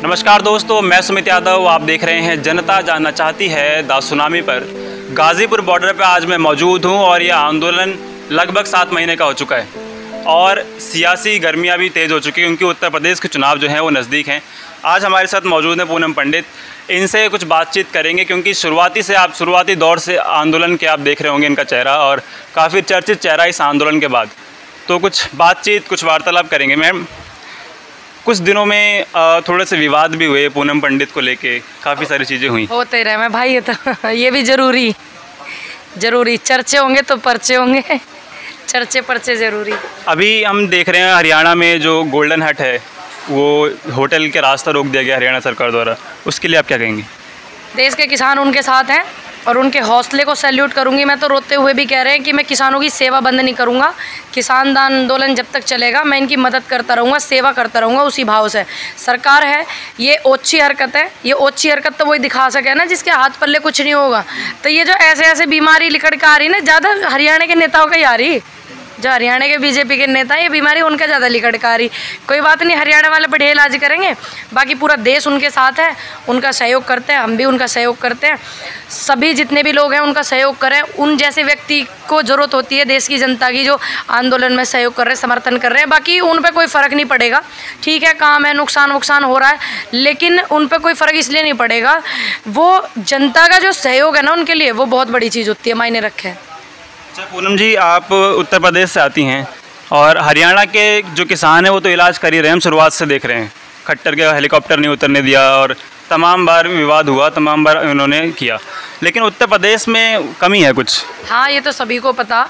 नमस्कार दोस्तों, मैं सुमित यादव। आप देख रहे हैं जनता जानना चाहती है द सुनामी पर। गाज़ीपुर बॉर्डर पर आज मैं मौजूद हूं और यह आंदोलन लगभग 7 महीने का हो चुका है और सियासी गर्मियां भी तेज़ हो चुकी हैं क्योंकि उत्तर प्रदेश के चुनाव जो हैं वो नज़दीक हैं। आज हमारे साथ मौजूद हैं पूनम पंडित। इनसे कुछ बातचीत करेंगे क्योंकि शुरुआती दौर से आंदोलन के आप देख रहे होंगे इनका चेहरा और काफ़ी चर्चित चेहरा इस आंदोलन के बाद। तो कुछ बातचीत, कुछ वार्तालाप करेंगे। मैम, कुछ दिनों में थोड़े से विवाद भी हुए पूनम पंडित को लेके, काफ़ी सारी चीज़ें हुई। होते रहे मैं भाई, ये तो ये भी ज़रूरी चर्चे होंगे तो पर्चे होंगे, चर्चे पर्चे ज़रूरी। अभी हम देख रहे हैं हरियाणा में जो गोल्डन हट है वो होटल के रास्ता रोक दिया गया हरियाणा सरकार द्वारा, उसके लिए आप क्या कहेंगे? देश के किसान उनके साथ हैं और उनके हौसले को सैल्यूट करूंगी। मैं तो रोते हुए भी कह रहे हैं कि मैं किसानों की सेवा बंद नहीं करूंगा। किसान आंदोलन जब तक चलेगा मैं इनकी मदद करता रहूंगा, सेवा करता रहूंगा उसी भाव से। सरकार है, ये ओछी हरकत है। ये ओछी हरकत तो वही दिखा सके ना जिसके हाथ पल्ले कुछ नहीं होगा। तो ये जो ऐसे बीमारी लिकड़ के आ रही ना, ज़्यादा हरियाणा के नेताओं का ही आ रही। जो हरियाणा के बीजेपी के नेता, ये बीमारी उनका ज़्यादा लिकड़कारी। कोई बात नहीं, हरियाणा वाले बढ़िया इलाज करेंगे। बाकी पूरा देश उनके साथ है, उनका सहयोग करते हैं, हम भी उनका सहयोग करते हैं। सभी जितने भी लोग हैं उनका सहयोग करें। उन जैसे व्यक्ति को ज़रूरत होती है देश की जनता की, जो आंदोलन में सहयोग कर रहे हैं, समर्थन कर रहे हैं। बाकी उन पर कोई फ़र्क नहीं पड़ेगा। ठीक है, काम है, नुकसान हो रहा है, लेकिन उन पर कोई फ़र्क इसलिए नहीं पड़ेगा। वो जनता का जो सहयोग है ना उनके लिए, वो बहुत बड़ी चीज़ होती है, मायने रखे। अच्छा पूनम जी, आप उत्तर प्रदेश से आती हैं और हरियाणा के जो किसान हैं वो तो इलाज कर ही रहे हैं, हम शुरुआत से देख रहे हैं। खट्टर के हेलीकॉप्टर नहीं उतरने दिया और तमाम बार विवाद हुआ, तमाम बार उन्होंने किया, लेकिन उत्तर प्रदेश में कमी है कुछ। हाँ, ये तो सभी को पता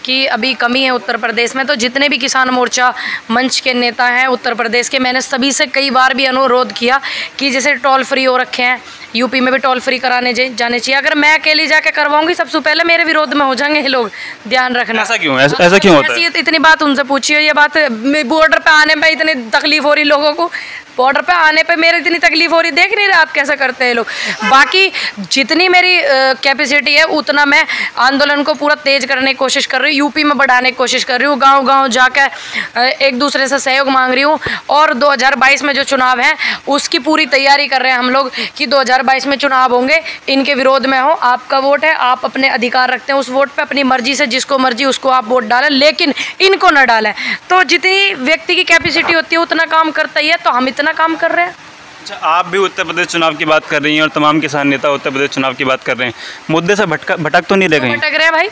कि अभी कमी है उत्तर प्रदेश में। तो जितने भी किसान मोर्चा मंच के नेता हैं उत्तर प्रदेश के, मैंने सभी से कई बार भी अनुरोध किया कि जैसे टोल फ्री हो रखे हैं, यूपी में भी टोल फ्री कराने जाने चाहिए। अगर मैं अकेली जाके करवाऊंगी सबसे पहले मेरे विरोध में हो जाएंगे ये लोग, ध्यान रखना। ऐसा क्यों होता है? इतनी बात उनसे पूछिए। ये बात बॉर्डर पे आने में इतनी तकलीफ हो रही लोगों को, बॉर्डर पे आने पे मेरे इतनी तकलीफ हो रही, देख नहीं रहे आप कैसे करते हैं लोग। बाकी जितनी मेरी कैपेसिटी है उतना मैं आंदोलन को पूरा तेज करने की कोशिश कर रही हूँ, यूपी में बढ़ाने की कोशिश कर रही हूँ, गांव-गांव जाकर एक दूसरे से सहयोग मांग रही हूँ। और 2022 में जो चुनाव है उसकी पूरी तैयारी कर रहे हैं हम लोग कि 2022 में चुनाव होंगे, इनके विरोध में हो। आपका वोट है, आप अपने अधिकार रखते हैं उस वोट पर, अपनी मर्जी से जिसको मर्जी उसको आप वोट डालें, लेकिन इनको न डालें। तो जितनी व्यक्ति की कैपेसिटी होती है उतना काम करता ही है, तो हम इतना काम कर रहे हैं। अच्छा, आप भी उत्तर प्रदेश चुनाव की बात कर रही हैं और तमाम किसान नेता उत्तर प्रदेश चुनाव की बात कर रहे हैं, मुद्दे से भटक तो नहीं रहे कहीं? भटक रहे हैं भाई,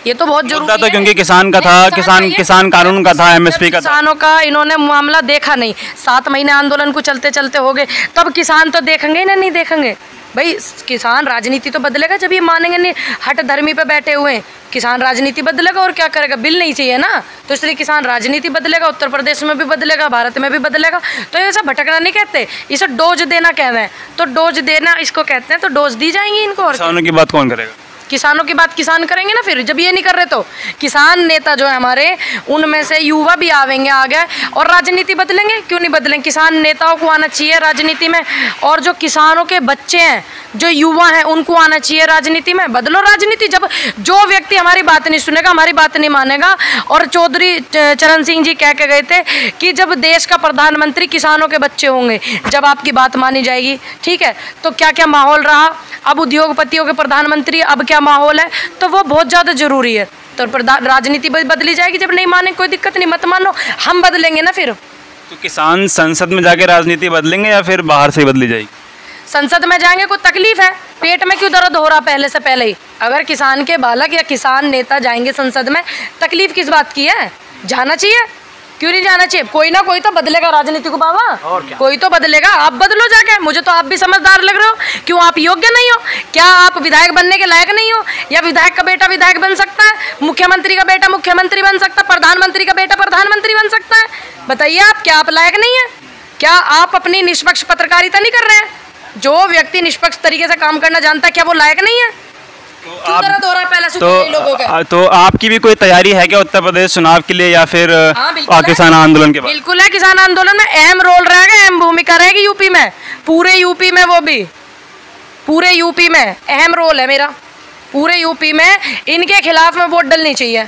ये तो बहुत जरूरी है क्योंकि किसान का था, किसान कानून का था, एमएसपी का था। किसानों का इन्होंने मामला देखा नहीं। 7 महीने आंदोलन को चलते चलते हो गए, तब किसान तो देखेंगे ना, नहीं देखेंगे भाई। किसान राजनीति तो बदलेगा जब ये मानेंगे नहीं। हट धर्मी पे बैठे हुए हैं, किसान राजनीति बदलेगा और क्या करेगा? बिल नहीं चाहिए ना, तो इसलिए किसान राजनीति बदलेगा, उत्तर प्रदेश में भी बदलेगा, भारत में भी बदलेगा। तो ऐसा भटकना नहीं कहते, इसे डोज देना कहते हैं। तो डोज देना इसको कहते हैं, तो डोज दी जाएंगी इनको। और किसानों की बात कौन करेगा? किसानों की बात किसान करेंगे ना फिर, जब ये नहीं कर रहे तो। किसान नेता जो है हमारे, उनमें से युवा भी आवेंगे आगे और राजनीति बदलेंगे। क्यों नहीं बदलेंगे? किसान नेताओं को आना चाहिए राजनीति में, और जो किसानों के बच्चे हैं, जो युवा हैं, उनको आना चाहिए राजनीति में। बदलो राजनीति। जब जो व्यक्ति हमारी बात नहीं सुनेगा, हमारी बात नहीं मानेगा, और चौधरी चरण सिंह जी कह के गए थे कि जब देश का प्रधानमंत्री किसानों के बच्चे होंगे, जब आपकी बात मानी जाएगी। ठीक है, तो क्या क्या माहौल रहा, अब उद्योगपतियों के प्रधानमंत्री, अब क्या माहौल है, तो वो बहुत ज़्यादा ज़रूरी है। तो राजनीति बदली जाएगी, जब नहीं माने कोई दिक्कत नहीं, मत मानो, हम बदलेंगे ना फिर। तो किसान संसद में जाके राजनीति बदलेंगे या फिर बाहर से ही बदली जाएगी? संसद में जाएंगे, कोई तकलीफ है? पेट में क्यों दर्द हो रहा पहले से पहले ही? अगर किसान के बालक या किसान नेता जाएंगे संसद में, तकलीफ किस बात की है? जाना चाहिए, क्यों नहीं जाना चाहिए? कोई ना कोई तो बदलेगा राजनीति को बाबा, कोई तो बदलेगा। आप बदलो जाके। मुझे तो आप भी समझदार लग रहे हो। क्यों आप योग्य नहीं हो? क्या आप विधायक बनने के लायक नहीं हो? या विधायक का बेटा विधायक बन सकता है, मुख्यमंत्री का बेटा मुख्यमंत्री बन सकता है, प्रधानमंत्री का बेटा प्रधानमंत्री बन सकता है? बताइए आप, क्या आप लायक नहीं है? क्या आप अपनी निष्पक्ष पत्रकारिता नहीं कर रहे हैं? जो व्यक्ति निष्पक्ष तरीके से काम करना जानता है, क्या वो लायक नहीं है? तो आपकी भी कोई तैयारी है क्या उत्तर प्रदेश चुनाव के लिए, या फिर किसान आंदोलन के बाद? बिल्कुल है, किसान आंदोलन में अहम रोल रहेगा, अहम भूमिका रहेगी यूपी में, पूरे यूपी में। वो भी पूरे यूपी में अहम रोल है मेरा। पूरे यूपी में इनके खिलाफ में वोट डलनी चाहिए।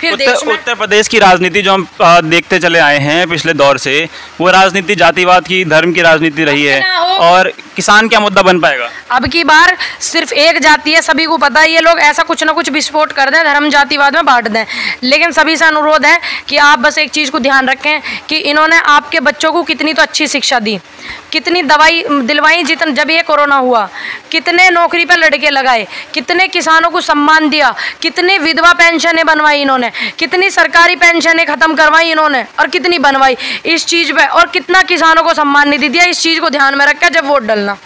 फिर देश में उत्तर प्रदेश की राजनीति जो हम देखते चले आए हैं पिछले दौर से, वो राजनीति जातिवाद की, धर्म की राजनीति रही है। और किसान क्या मुद्दा बन पाएगा? अब की बार सिर्फ एक जाति है, सभी को पता है। ये लोग ऐसा कुछ ना कुछ विस्फोट कर दें, धर्म जातिवाद में बांट दें। लेकिन सभी से अनुरोध है कि आप बस एक चीज़ को ध्यान रखें कि इन्होंने आपके बच्चों को कितनी तो अच्छी शिक्षा दी, कितनी दवाई दिलवाई जितन जब ये कोरोना हुआ, कितने नौकरी पर लड़के लगाए, कितने किसानों को सम्मान दिया, कितनी विधवा पेंशनें बनवाई इन्होंने, कितनी सरकारी पेंशनें ख़त्म करवाई इन्होंने और कितनी बनवाई इस चीज़ पे, और कितना किसानों को सम्मान निधि दिया। इस चीज़ को ध्यान में रखकर जब वोट डालना।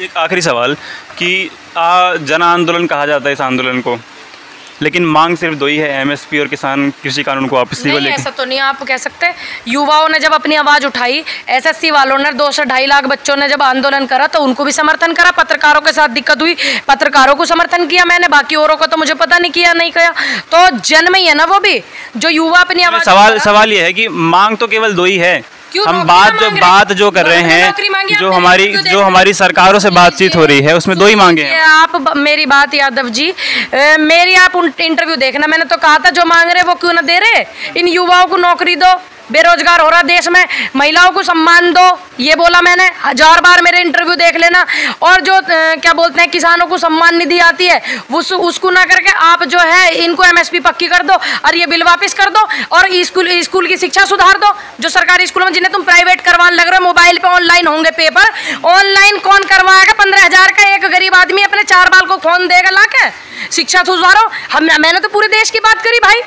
एक आखिरी सवाल कि जन आंदोलन कहा जाता है इस आंदोलन को, लेकिन मांग सिर्फ दो ही है, एमएसपी और किसान कृषि कानून को वापस नहीं, ऐसा तो नहीं आप कह सकते। युवाओं ने जब अपनी आवाज़ उठाई, एसएससी वालों ने 2 से 2.5 लाख बच्चों ने जब आंदोलन करा तो उनको भी समर्थन करा। पत्रकारों के साथ दिक्कत हुई, पत्रकारों को समर्थन किया मैंने, बाकी औरों को तो मुझे पता नहीं किया नहीं किया। तो जन्म ही है ना वो भी, जो युवा अपनी आवाज़। सवाल ये है कि मांग तो केवल दो ही है। हम बात जो कर रहे हैं, जो हमारी सरकारों से बातचीत हो रही है, उसमें दो ही मांगे हैं। आप मेरी बात यादव जी, मेरी आप इंटरव्यू देखना। मैंने तो कहा था जो मांग रहे वो क्यों ना दे रहे। इन युवाओं को नौकरी दो, बेरोजगार हो रहा देश में, महिलाओं को सम्मान दो, ये बोला मैंने 1000 बार। मेरे इंटरव्यू देख लेना। और जो क्या बोलते हैं किसानों को सम्मान निधि आती है उसको ना करके आप जो है इनको एमएसपी पक्की कर दो और ये बिल वापस कर दो। और स्कूल की शिक्षा सुधार दो। जो सरकारी स्कूलों में जिन्हें तुम प्राइवेट करवाने लग रहे हो, मोबाइल पे ऑनलाइन होंगे पेपर, ऑनलाइन कौन करवाएगा? 15,000 का एक गरीब आदमी अपने 4 बाल को फोन देगा लाके? शिक्षा सुधारो। मैंने तो पूरे देश की बात करी भाई,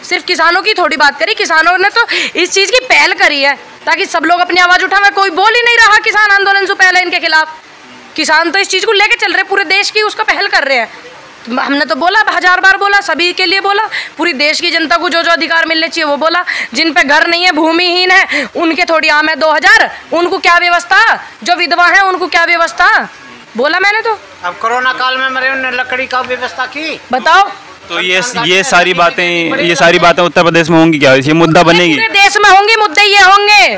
सिर्फ किसानों की थोड़ी बात करी। किसानों ने तो इस चीज़ की पहल करी है ताकि सब लोग अपनी आवाज़ उठाएं। कोई बोल ही नहीं रहा किसान आंदोलन से पहले इनके खिलाफ। किसान तो इस चीज़ को लेके चल रहे, पूरे देश की उसका पहल कर रहे हैं। हमने तो बोला, 1000 बार बोला, सभी के लिए बोला, पूरी देश की जनता को जो जो अधिकार मिलने चाहिए वो बोला। जिन पे घर नहीं है, भूमिहीन है, उनके थोड़ी आम है 2000, उनको क्या व्यवस्था? जो विधवा है उनको क्या व्यवस्था? बोला मैंने तो। अब कोरोना काल में मेरे उन्होंने लकड़ी का व्यवस्था की, बताओ। तो ये सारी बातें उत्तर प्रदेश में होंगी क्या? ये मुद्दा बनेगी? पूरे देश में होंगी, मुद्दे ये होंगे।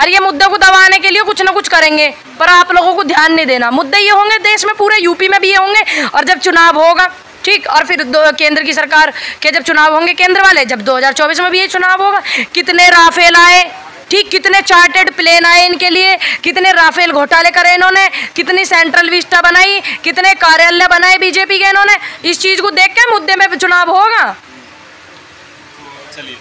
और ये मुद्दों को दबाने के लिए कुछ ना कुछ करेंगे, पर आप लोगों को ध्यान नहीं देना। मुद्दे ये होंगे देश में, पूरे यूपी में भी ये होंगे। और जब चुनाव होगा, ठीक, और फिर केंद्र की सरकार के जब चुनाव होंगे केंद्र वाले, जब 2024 में भी ये चुनाव होगा, कितने राफेल आए, ठीक, कितने चार्टर्ड प्लेन आए इनके लिए, कितने राफेल घोटाले करे इन्होंने, कितनी सेंट्रल विस्टा बनाई, कितने कार्यालय बनाए बीजेपी के इन्होंने। इस चीज़ को देख के मुद्दे में चुनाव होगा। चलिए,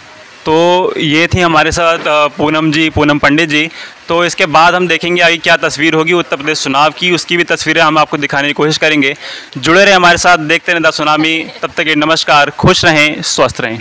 तो ये थी हमारे साथ पूनम पंडित जी। तो इसके बाद हम देखेंगे आगे क्या तस्वीर होगी उत्तर प्रदेश चुनाव की, उसकी भी तस्वीरें हम आपको दिखाने की कोशिश करेंगे। जुड़े रहें हमारे साथ, देखते रहें द सुनामी। तब तक ये नमस्कार, खुश रहें, स्वस्थ रहें।